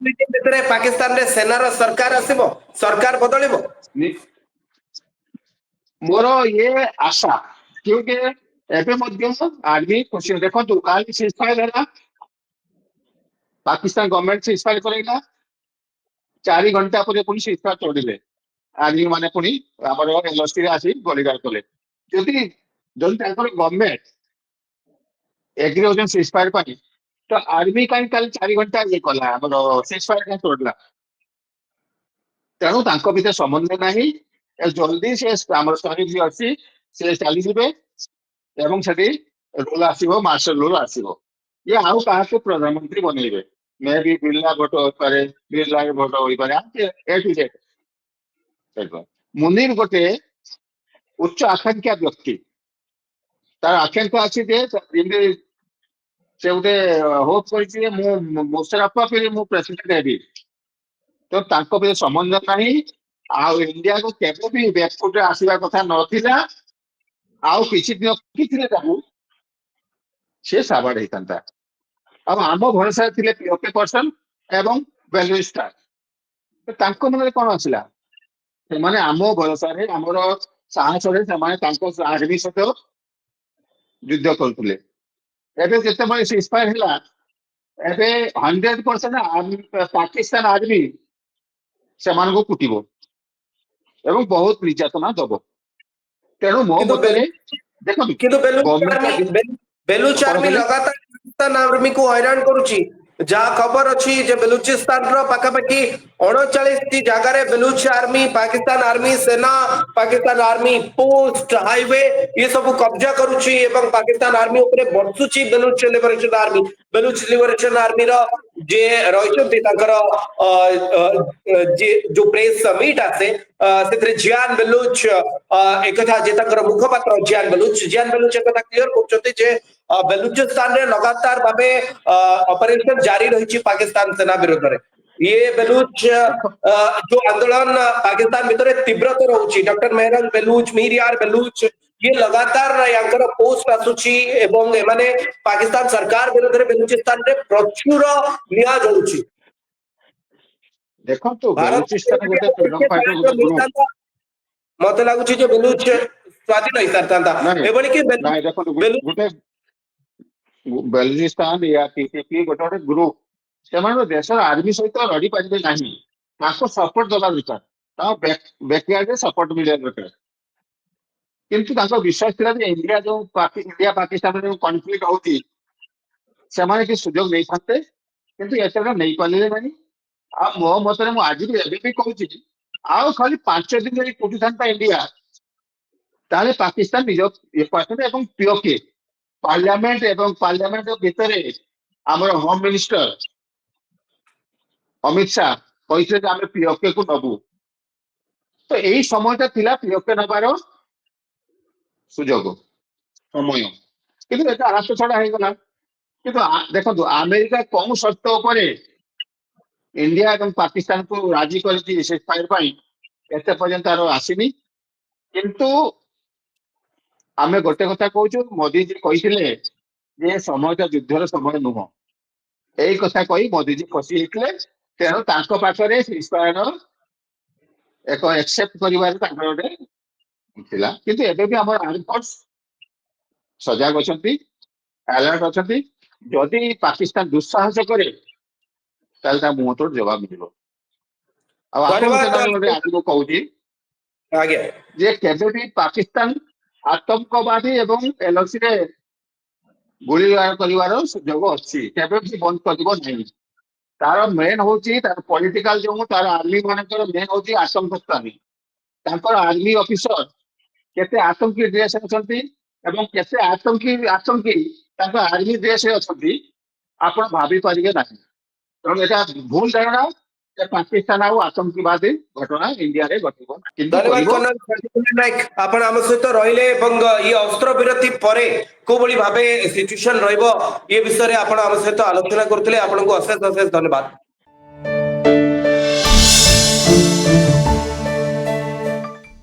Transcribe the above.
ଭିତରେ ପାକିସ୍ତାନରେ ସେନାର ସରକାର ଆସିବ, ସରକାର ବଦଳିବ। ମୋର ये आशा क्योंकि ଏବେ ମଧ୍ୟ ଆର୍ମି ଖୁସି ଦେଖନ୍ତୁ କାଲି ସିଜଫାୟାର ହେଲା, ପାକିସ୍ତାନ ଗଭର୍ଣ୍ଣମେଣ୍ଟ ସିଜଫାୟାର କରେଇଲା, 4 ଘଣ୍ଟା ପରେ ପୁଣି ସିଜଫାୟାର ତୋଡ଼ିଲେ, ଆର୍ମି ମାନେ ପୁଣି ଆମର ଏଲଓସି ରେ ଆସି ଗୁଳିଗାର କଲେ। ଯଦି ଯଦି ତାଙ୍କର ଗଭର୍ଣ୍ଣମେଣ୍ଟ ଏଗ୍ରି ହଉଛନ୍ତି ସିଜଫାୟାର ପାଇଁ, ତ ଆର୍ମି କାହିଁ କାଲି 4 ଘଣ୍ଟା ଇଏ କଲା ଆମର ସିଜଫାୟାର କାହିଁ ତୋଡ଼ିଲା? ତେଣୁ ତାଙ୍କ ଭିତରେ ସମନ୍ୱୟ ନାହିଁ। ଜଲ୍ଦି ସେ ଆମର ଶହୀଦ ବି ଅଛି, ସେ ଚାଲିଯିବେ ଏବଂ ସେଠି ରୁଲ ଆସିବ, ମାର୍ଶାଲ ରୁଲ ଆସିବ। ଇଏ ଆଉ କାହାକୁ ପ୍ରଧାନମନ୍ତ୍ରୀ ବନେଇବେ, ମେ ବି ବିର୍ଲା ଭୋଟ ହୋଇପାରେ, ବିର୍ଲା ଭୋଟ ହୋଇପାରେ, ଏ ଟୁ ଜେଡ୍। ମୁନିର ଗୋଟେ ଉଚ୍ଚ ଆକାଂକ୍ଷା ବ୍ୟକ୍ତି, ତାର ଆକାଂକ୍ଷା ଅଛି ଯେ ଯେମିତି ସେ ଗୋଟେ ହୋପ କରିଛି ଯେ ମୁଁ ମୁଶରଫ ଫିରି ମୁଁ ପ୍ରେସିଡେଣ୍ଟ ହେବି। ତ ତାଙ୍କ ଭିତରେ ସମନ୍ୱୟ ନାହିଁ। ଆଉ ଇଣ୍ଡିଆକୁ କେବେ ବି ବ୍ୟାକଫୁଟରେ ଆସିବା କଥା ନଥିଲା। ଆଉ କିଛି ଦିନ ଥିଲେ ତାକୁ ସେ ସାବାଡ ହେଇଥାନ୍ତା। ଆଉ ଆମ ଭରସାରେ ଥିଲେ ପିଓକେ ପର୍ସନ ଏବଂ ବେଲୁଚିସ୍ତାନ, ତାଙ୍କ ମନରେ କଣ ଆସିଲା? ସେମାନେ ଆମ ଭରସାରେ, ଆମର ସାହସରେ ସେମାନେ ତାଙ୍କ ଆର୍ମି ସହିତ ଯୁଦ୍ଧ କରୁଥିଲେ। ଏବେ ଯେତେବେଳେ ସିଜଫାୟାର ହେଲା, ଏବେ 100% ପାକିସ୍ତାନ ଆର୍ମି ସେମାନଙ୍କୁ କୁଟିବ ଏବଂ ବହୁତ ନିର୍ଯାତନା ଦବ। ତେଣୁ ମୋ କିନ୍ତୁ ମତରେ ଦେଖନ୍ତୁ ବେଲୁଚ କଣ ଆର୍ମି କହିଲେ? ଲଗାତାର ପାକିସ୍ତାନ ଆର୍ମିକୁ ହଇରାଣ କରୁଛି। ଯାହା ଖବର ଅଛି ଯେ ବେଲୁଚିସ୍ତାନର ପାଖାପାଖି 39ଟି ଜାଗାରେ ବେଲୁଚ ଆର୍ମି, ପାକିସ୍ତାନ ଆର୍ମି, ସେନା, ପାକିସ୍ତାନ ଆର୍ମି ପୋଷ୍ଟ, ହାଇୱେ ଏ ସବୁ କବ୍ଜା କରୁଛି ଏବଂ ପାକିସ୍ତାନ ଆର୍ମି ଉପରେ ବର୍ଷୁଛି Baloch liberation army. Baloch liberation ଆର୍ମିର ଯିଏ ରହିଛନ୍ତି ତାଙ୍କର ଯୋଉ ପ୍ରେସ ମିଟ୍ ଆସେ ସେଥିରେ ଜିଆନ ବେଲୁଚ ଏକଥା ଯେ ତାଙ୍କର ମୁଖପାତ୍ର ଜିଆନ ବେଲୁଚ ଏକଥା କ୍ଲିୟର କରୁଛନ୍ତି ଯେ ବେଲୁଚିସ୍ତାନରେ ଲଗାତାର ଭାବେ ଅପରେସନ ଜାରି ରହିଛି ପାକିସ୍ତାନ ସେନା ବିରୋଧରେ। ये बेलूच ଦେଖ जो आंदोलन पाकिस्तान ଭିତରେ ତୀବ୍ରତର ରହୁଛି, ଡକ୍ଟର ମେହରନ ବେଲୁଚ, ମିରୟାର ବେଲୁଚ ये लगातार यांकर पोस्ट आସୁଛି ଏବଂ ଏମାନେ ପାକିସ୍ତାନ ସରକାର ବିରୋଧରେ ବେଲୁଚିସ୍ତାନରେ ପ୍ରଚୁର ନିଆଁ ଜଳୁଛି। ଦେଖନ୍ତୁ ଭାରତ ବେଲୁଚିସ୍ତାନ ଗୋଟେ ଫ୍ରିଡମ ଫାଇଟର ଗୋଟେ ଗ୍ରୁପ। ମତେ ଲାଗୁଛି ଯେ ବେଲୁଚ ସ୍ୱାଧୀନ ହେଇସାରିଥାନ୍ତା। ନାଇଁ ଏଭଳି କି ନାଇଁ ଦେଖନ୍ତୁ ବେଲୁଚ ଗୋଟେ ବେଲୁଚିସ୍ତାନ ୟା ପିସିପି ଗୋଟେ ଗୋଟେ ଗ୍ରୁପ, ସେମାନେ ଦେଶର ଆର୍ମି ସହିତ ଲଢି ପାରିବେ ନାହିଁ। ତାଙ୍କୁ ସପୋର୍ଟ ଦେବା ଦରକାର, ତାଙ୍କ ବ୍ୟାକୟାର୍ଡରେ ସପୋର୍ଟ ମିଳିବା ଦରକାର। କିନ୍ତୁ ତାଙ୍କ ବିଶ୍ୱାସ ଥିଲା ଯେ ଇଣ୍ଡିଆ ପାକିସ୍ତାନ ଯୋଉ କନଫ୍ଲିକ୍ଟ ହଉଛି, ସେମାନେ କି ସୁଯୋଗ ନେଇଥାନ୍ତେ, କିନ୍ତୁ ଏତେଟା ନେଇପାରିଲେ ନାହିଁ। ଆଉ ମୋ ମତରେ ମୁଁ ଆଜି ବି ଏବେ ବି କହୁଛି, ଆଉ ଖାଲି 5 ଦିନ ଯଦି କୁଟିଥାନ୍ତା ଇଣ୍ଡିଆ, ତାହେଲେ ପାକିସ୍ତାନ ନିଜ ଇଏ ପାଖରେ ଏବଂ ପିଓକେ ପାର୍ଲାମେଣ୍ଟ ଭିତରେ ଆମର ହୋମ ମିନିଷ୍ଟର ଅମିତ ଶାହ କହିଥିଲେ ଯେ ଆମେ ପିଓକେ କୁ ନବୁ। ତ ଏଇ সময়ଟା ଥିଲା ପିଓକେ ନେବାର ସୁଯୋଗ ସମୟ, କିନ୍ତୁ ଏଟା ହାତ ଛଡା ହେଇଗଲା। କିନ୍ତୁ ଦେଖନ୍ତୁ ଆମେରିକା କମ ସର୍ତ୍ତ ଉପରେ ଇଣ୍ଡିଆ ଏବଂ ପାକିସ୍ତାନକୁ ରାଜି କରିଛି ସିଜଫାୟାର ପାଇଁ, ଏତେ ପର୍ଯ୍ୟନ୍ତ ତାର ଆସିନି। କିନ୍ତୁ ଆମେ ଗୋଟେ କଥା କହୁଛୁ, ମୋଦିଜୀ କହିଥିଲେ ଯେ ସମୟଟା ଯୁଦ୍ଧର ସମୟ ନୁହଁ। ଏଇ କଥା କହି ମୋଦିଜୀ ଫସି ଯାଇଥିଲେ। ତେଣୁ ତାଙ୍କ ପାଖରେ ସିଜଫାୟାର ଏକ ଏକ୍ସେପ୍ଟ କରିବାରେ ତାଙ୍କର ଗୋଟେ ଥିଲା। କିନ୍ତୁ ଏବେ ବି ଆମର ଆର୍ମ ଫୋର୍ସ ସଜାଗ ଅଛନ୍ତି, ଆଲର୍ଟ ଅଛନ୍ତି। ଯଦି ପାକିସ୍ତାନ ଦୁଃସାହସ କରେ, ତାହେଲେ ତା ମୁହଁ ତୋड़ ଜବାବ ମିଳିବ। ଆଉ ଆପଣଙ୍କୁ ଧନ୍ୟବାଦ ସେମାନେ ଗୋଟେ ଆଜି ମୁଁ କହୁଛି ଆଜ୍ଞା। ଯେ କେବେ ବି ପାକିସ୍ତାନ ଆତଙ୍କବାଦୀ ଏବଂ ଏଲଓସିରେ ଗୁଳିଗାର କରିବାର ସୁଯୋଗ ଅଛି, କେବେ ବି ବନ୍ଦ କରିବ ନାହିଁ। ତାର ମେନ୍ ହଉଛି ତାର ପଲିଟିକାଲ ଯୋଗୁଁ ତାର ଆର୍ମି ମାନଙ୍କର ମେନ୍ ହଉଛି ଆତଙ୍କବାଦୀ। ତାଙ୍କର ଆର୍ମି ଅଫିସର କେତେ ଆତଙ୍କୀ ଡ୍ରେସ ଅଛନ୍ତି ଏବଂ କେତେ ଆତଙ୍କୀ ତାଙ୍କ ଆର୍ମି ଡ୍ରେସରେ ଅଛନ୍ତି, ଆପଣ ଭାବି ପାରିବେ ନାହିଁ। ତେଣୁ ଏଟା ଭୁଲ ଧାରଣା ଯେ ପାକିସ୍ତାନ ଆଉ ଆତଙ୍କବାଦୀ ଘଟଣା ଇଣ୍ଡିଆରେ ଘଟିବ, କିନ୍ତୁ ଧନ୍ୟବାଦ କରିବ। କର୍ଣ୍ଣଲ ପ୍ରଦୀପ ନାୟକ, ଆପଣ ଆମ ସହିତ ରହିଲେ ଏବଂ ଇ ଅସ୍ତ୍ର ବିରତି ପରେ କୋଭଳି ଭାବେ ସିଚୁଏସନ ରହିବ ଏ ବିଷୟରେ ଆପଣ ଆମ ସହିତ ଆଲୋଚନା କରୁଥିଲେ। ଆପଣଙ୍କୁ ଅଶେଷ ଅଶେଷ ଧନ୍ୟବାଦ।